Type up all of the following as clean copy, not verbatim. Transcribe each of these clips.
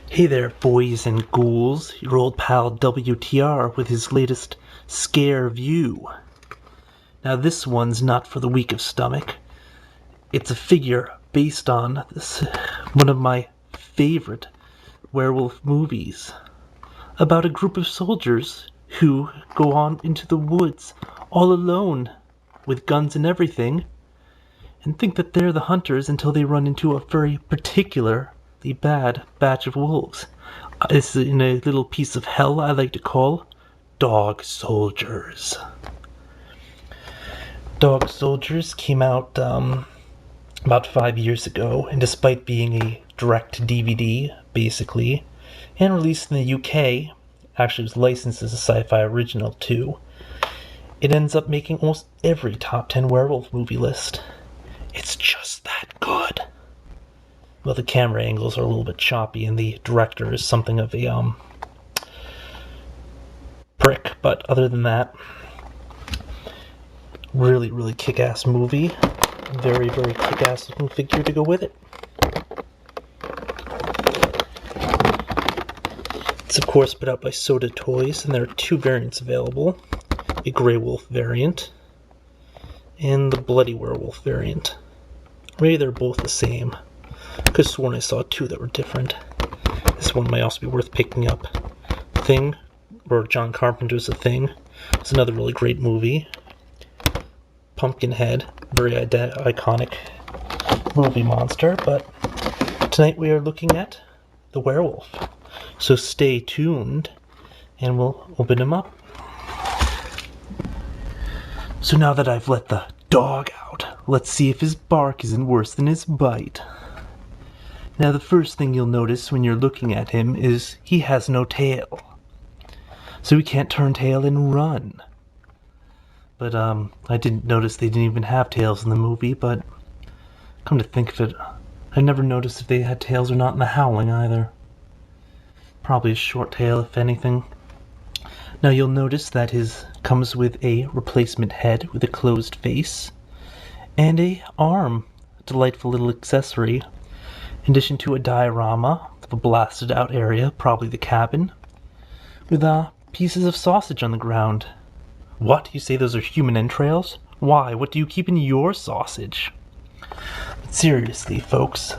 Hey there, boys and ghouls. Your old pal WTR with his latest scare view. Now, this one's not for the weak of stomach. It's a figure based on one of my favorite werewolf movies about a group of soldiers who go on into the woods all alone with guns and everything and think that they're the hunters until they run into a very particularly bad batch of wolves. It's in a little piece of hell I like to call Dog Soldiers. Dog Soldiers came out about 5 years ago, and despite being a direct DVD, basically, and released in the UK, actually was licensed as a sci-fi original too, it ends up making almost every top 10 werewolf movie list. It's just that good. Well, the camera angles are a little bit choppy, and the director is something of a prick, but other than that, really, really kick-ass movie. Very, very kick-ass looking figure to go with it. It's of course put out by SOTA Toys, and there are two variants available. A Grey Wolf variant, and the Bloody Werewolf variant. Maybe they're both the same. I could have sworn I saw two that were different. This one might also be worth picking up. Thing, or John Carpenter's The Thing. It's another really great movie. Pumpkinhead, very iconic movie monster, but tonight we are looking at the werewolf. So stay tuned, and we'll open him up. So now that I've let the dog out, let's see if his bark isn't worse than his bite. Now, the first thing you'll notice when you're looking at him is he has no tail. So he can't turn tail and run. But, I didn't notice they didn't even have tails in the movie, but come to think of it, I never noticed if they had tails or not in The Howling either. Probably a short tail, if anything. Now, you'll notice that his comes with a replacement head with a closed face and a arm, a delightful little accessory. In addition to a diorama of a blasted out area, probably the cabin, with pieces of sausage on the ground. What? You say those are human entrails? Why? What do you keep in your sausage? But seriously, folks,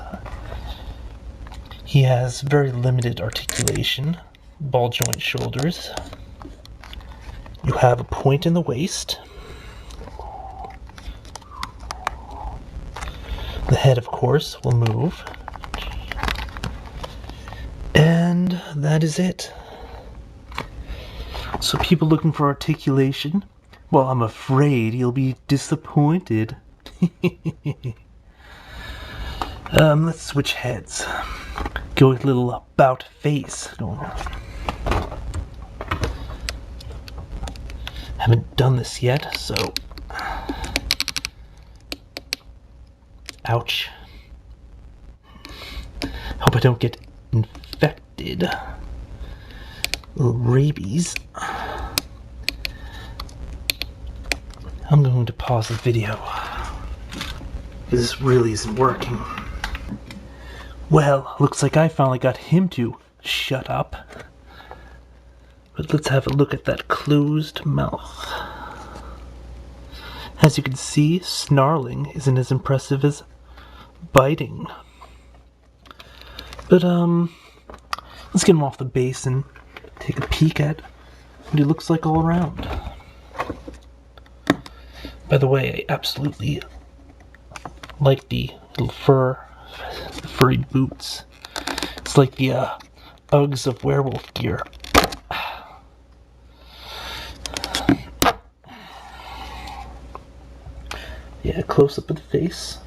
he has very limited articulation, ball joint shoulders. You have a point in the waist. The head, of course, will move. And that is it. So people looking for articulation, well, I'm afraid you'll be disappointed. Let's switch heads. Go with a little about face going on. Haven't done this yet, so... Ouch. Hope I don't get infected. Little rabies. I'm going to pause the video, because this really isn't working. Well, looks like I finally got him to shut up. But let's have a look at that closed mouth. As you can see, snarling isn't as impressive as biting. But, let's get him off the base and take a peek at what he looks like all around. By the way, I absolutely like the little furry boots. It's like the Uggs of werewolf gear. Yeah, close up of the face.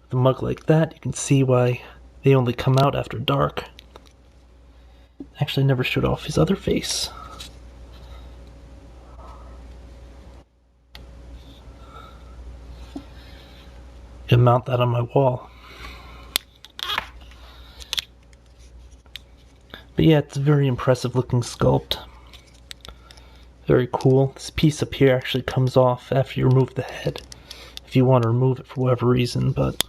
With a mug like that, you can see why they only come out after dark. Actually, never showed off his other face. Gonna mount that on my wall. But yeah, it's a very impressive looking sculpt. Very cool. This piece up here actually comes off after you remove the head. if you want to remove it for whatever reason, but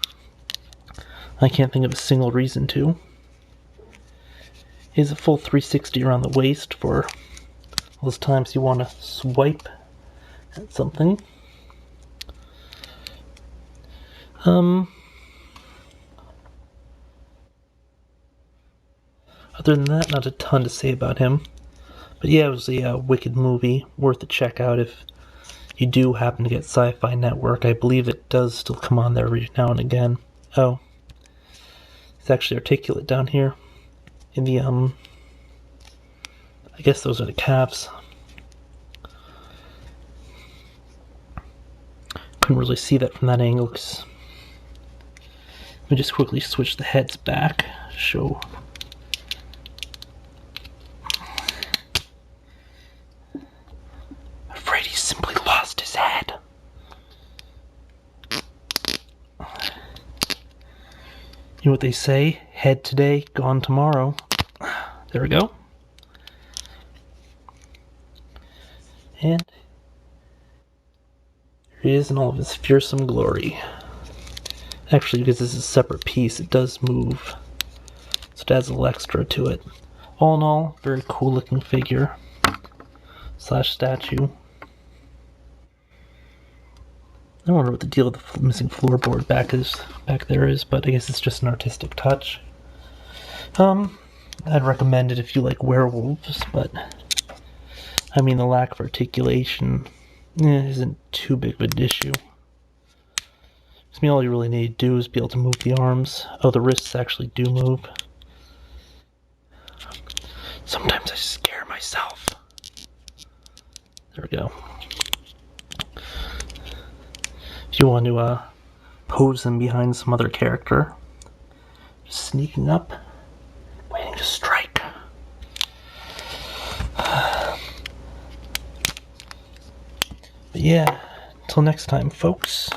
I can't think of a single reason to. It is a full 360 around the waist for those times you want to swipe at something. Other than that, not a ton to say about him. But yeah, it was a wicked movie, worth a check out if you do happen to get Sci-Fi Network. I believe it does still come on there every now and again. Oh, it's actually articulate down here in the I guess those are the calves. Couldn't really see that from that angle. Let me just quickly switch the heads back. Show. I'm afraid he simply lost his head. You know what they say? Head today, gone tomorrow. There we go. And here he is in all of his fearsome glory. Actually, because this is a separate piece, it does move. So it adds a little extra to it. All in all, very cool looking figure. Slash statue. I wonder what the deal with the missing floorboard back there is, but I guess it's just an artistic touch. I'd recommend it if you like werewolves, but I mean the lack of articulation isn't too big of an issue. I mean, all you really need to do is be able to move the arms. Oh, the wrists actually do move. Sometimes I scare myself. There we go. If you want to pose them behind some other character, just sneaking up, waiting to strike. But yeah, until next time, folks.